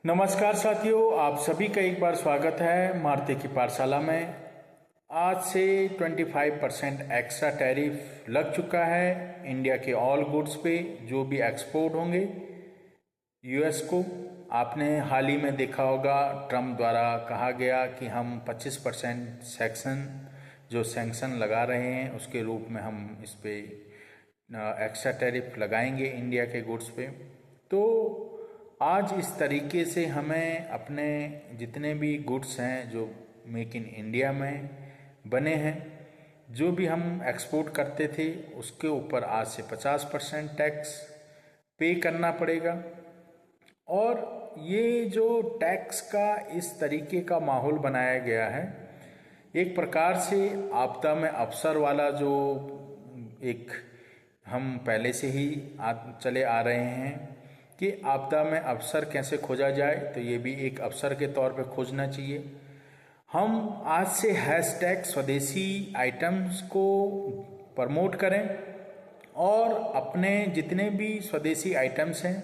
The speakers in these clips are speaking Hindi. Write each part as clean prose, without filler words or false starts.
नमस्कार साथियों, आप सभी का एक बार स्वागत है मारुति की पाठशाला में। आज से 25% एक्स्ट्रा टैरिफ लग चुका है इंडिया के ऑल गुड्स पे जो भी एक्सपोर्ट होंगे यूएस को। आपने हाल ही में देखा होगा ट्रम्प द्वारा कहा गया कि हम 25% सैंक्शन लगा रहे हैं, उसके रूप में हम इस पे एक्स्ट्रा टैरिफ लगाएंगे इंडिया के गुड्स पे। तो आज इस तरीके से हमें अपने जितने भी गुड्स हैं जो मेक इन इंडिया में बने हैं, जो भी हम एक्सपोर्ट करते थे उसके ऊपर आज से 50% टैक्स पे करना पड़ेगा। और ये जो टैक्स का इस तरीके का माहौल बनाया गया है, एक प्रकार से आपदा में अवसर वाला जो एक हम पहले से ही चले आ रहे हैं कि आपदा में अवसर कैसे खोजा जाए, तो ये भी एक अवसर के तौर पे खोजना चाहिए। हम आज से हैशटैग स्वदेशी आइटम्स को प्रमोट करें और अपने जितने भी स्वदेशी आइटम्स हैं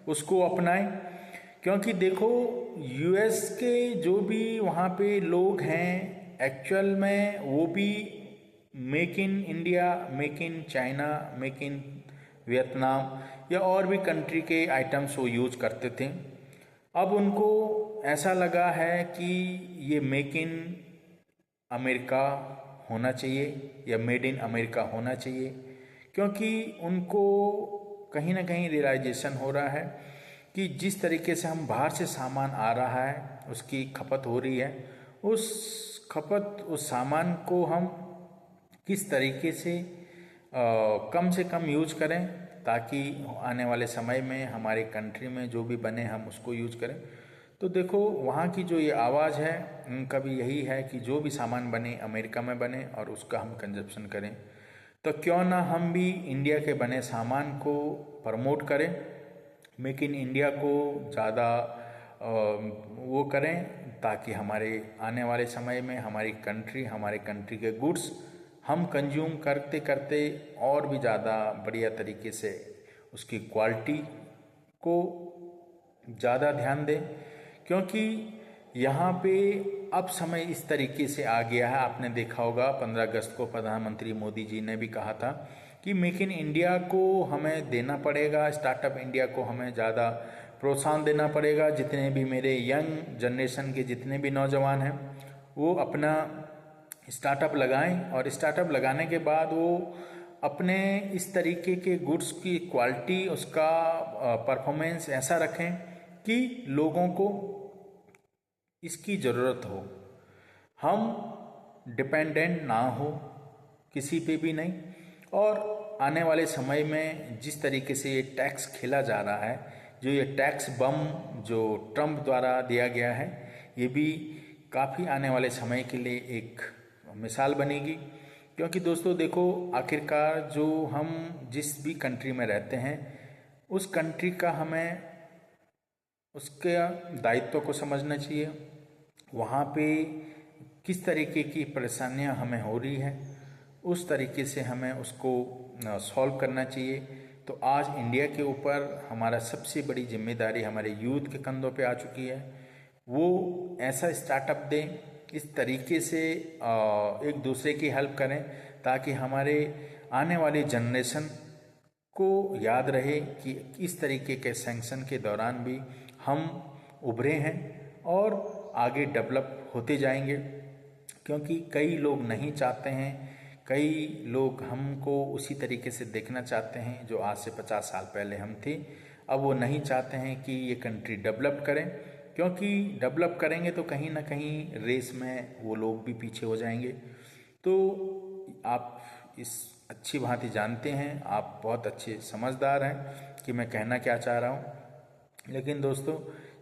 उसको अपनाएं, क्योंकि देखो यूएस के जो भी वहाँ पे लोग हैं एक्चुअल में वो भी make in India, make in China, make in Vietnam या और भी कंट्री के आइटम्स वो यूज करते थे। अब उनको ऐसा लगा है कि ये मेक इन अमेरिका होना चाहिए या मेड इन अमेरिका होना चाहिए, क्योंकि उनको कहीं ना कहीं रियलाइजेशन हो रहा है कि जिस तरीके से हम बाहर से सामान आ रहा है उसकी खपत हो रही है, उस सामान को हम किस तरीके से कम यूज करें ताकि आने वाले समय में हमारे कंट्री में जो भी बने हम उसको यूज करें। तो देखो वहाँ की जो ये आवाज़ है उनका भी यही है कि जो भी सामान बने अमेरिका में बने और उसका हम कंजप्शन करें। तो क्यों ना हम भी इंडिया के बने सामान को प्रमोट करें, मेक इन इंडिया को ज़्यादा वो करें, ताकि हमारे आने वाले समय में हमारे कंट्री के गुड्स हम कंज्यूम करते करते और भी ज़्यादा बढ़िया तरीके से उसकी क्वालिटी को ज़्यादा ध्यान दें। क्योंकि यहाँ पे अब समय इस तरीके से आ गया है, आपने देखा होगा 15 अगस्त को प्रधानमंत्री मोदी जी ने भी कहा था कि मेक इन इंडिया को हमें देना पड़ेगा, स्टार्टअप इंडिया को हमें ज़्यादा प्रोत्साहन देना पड़ेगा। जितने भी मेरे यंग जनरेशन के जितने भी नौजवान हैं वो अपना स्टार्टअप लगाएं और स्टार्टअप लगाने के बाद वो अपने इस तरीके के गुड्स की क्वालिटी, उसका परफॉर्मेंस ऐसा रखें कि लोगों को इसकी ज़रूरत हो, हम डिपेंडेंट ना हो किसी पे भी नहीं। और आने वाले समय में जिस तरीके से ये टैक्स खेला जा रहा है, जो ये टैक्स बम जो ट्रम्प द्वारा दिया गया है, ये भी काफ़ी आने वाले समय के लिए एक मिसाल बनेगी। क्योंकि दोस्तों देखो, आखिरकार जो हम जिस भी कंट्री में रहते हैं उस कंट्री का हमें उसके दायित्व को समझना चाहिए। वहाँ पे किस तरीके की परेशानियाँ हमें हो रही हैं उस तरीके से हमें उसको सॉल्व करना चाहिए। तो आज इंडिया के ऊपर हमारा सबसे बड़ी जिम्मेदारी हमारे यूथ के कंधों पे आ चुकी है। वो ऐसा स्टार्टअप दें, इस तरीके से एक दूसरे की हेल्प करें ताकि हमारे आने वाली जनरेशन को याद रहे कि इस तरीके के सैंक्शन के दौरान भी हम उभरे हैं और आगे डेवलप होते जाएंगे। क्योंकि कई लोग नहीं चाहते हैं, कई लोग हमको उसी तरीके से देखना चाहते हैं जो आज से 50 साल पहले हम थे। अब वो नहीं चाहते हैं कि ये कंट्री डेवलप करें, क्योंकि डेवलप करेंगे तो कहीं ना कहीं रेस में वो लोग भी पीछे हो जाएंगे। तो आप इस अच्छी भांति जानते हैं, आप बहुत अच्छे समझदार हैं कि मैं कहना क्या चाह रहा हूँ। लेकिन दोस्तों,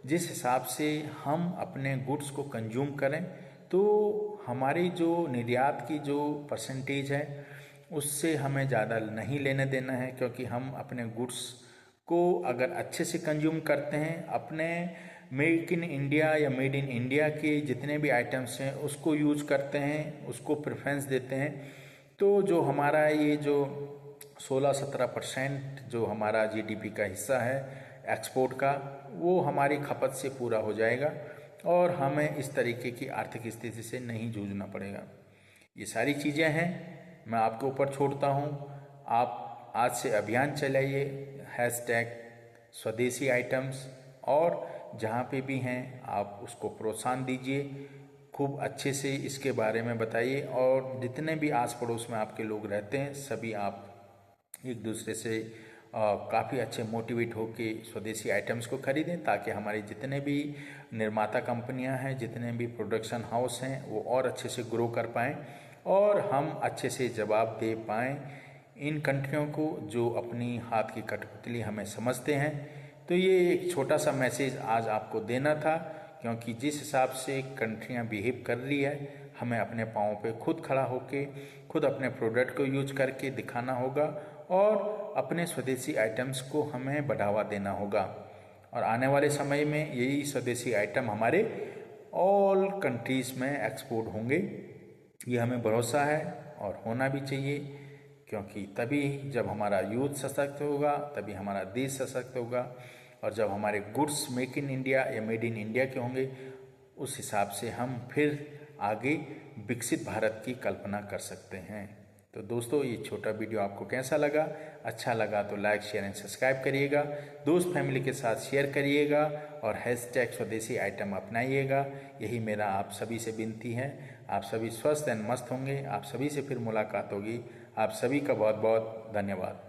जिस हिसाब से हम अपने गुड्स को कंज्यूम करें तो हमारी जो निर्यात की जो परसेंटेज है उससे हमें ज़्यादा नहीं लेने देना है। क्योंकि हम अपने गुड्स को अगर अच्छे से कंज्यूम करते हैं, अपने मेक इन इंडिया या मेड इन इंडिया के जितने भी आइटम्स हैं उसको यूज करते हैं, उसको प्रेफरेंस देते हैं, तो जो हमारा ये जो 16-17% जो हमारा जीडीपी का हिस्सा है एक्सपोर्ट का, वो हमारी खपत से पूरा हो जाएगा और हमें इस तरीके की आर्थिक स्थिति से नहीं जूझना पड़ेगा। ये सारी चीज़ें हैं, मैं आपके ऊपर छोड़ता हूँ। आप आज से अभियान चलाइए, हैशटैग स्वदेशी आइटम्स, और जहाँ पे भी हैं आप उसको प्रोत्साहन दीजिए, खूब अच्छे से इसके बारे में बताइए। और जितने भी आस पड़ोस में आपके लोग रहते हैं सभी आप एक दूसरे से काफ़ी अच्छे मोटिवेट होके स्वदेशी आइटम्स को खरीदें, ताकि हमारे जितने भी निर्माता कंपनियां हैं, जितने भी प्रोडक्शन हाउस हैं, वो और अच्छे से ग्रो कर पाएँ और हम अच्छे से जवाब दे पाएँ इन कंट्रियों को जो अपनी हाथ की कठपुतली हमें समझते हैं। तो ये एक छोटा सा मैसेज आज आपको देना था, क्योंकि जिस हिसाब से कंट्रियां बिहेव कर रही है, हमें अपने पाँव पे खुद खड़ा होके खुद अपने प्रोडक्ट को यूज करके दिखाना होगा और अपने स्वदेशी आइटम्स को हमें बढ़ावा देना होगा। और आने वाले समय में यही स्वदेशी आइटम हमारे ऑल कंट्रीज़ में एक्सपोर्ट होंगे, ये हमें भरोसा है और होना भी चाहिए, क्योंकि तभी जब हमारा यूथ सशक्त होगा तभी हमारा देश सशक्त होगा। और जब हमारे गुड्स मेक इन इंडिया या मेड इन इंडिया के होंगे, उस हिसाब से हम फिर आगे विकसित भारत की कल्पना कर सकते हैं। तो दोस्तों, ये छोटा वीडियो आपको कैसा लगा? अच्छा लगा तो लाइक शेयर एंड सब्सक्राइब करिएगा, दोस्त फैमिली के साथ शेयर करिएगा और हैशटैग स्वदेशी आइटम अपनाइएगा। यही मेरा आप सभी से विनती है। आप सभी स्वस्थ एंड मस्त होंगे। आप सभी से फिर मुलाकात होगी। आप सभी का बहुत बहुत धन्यवाद।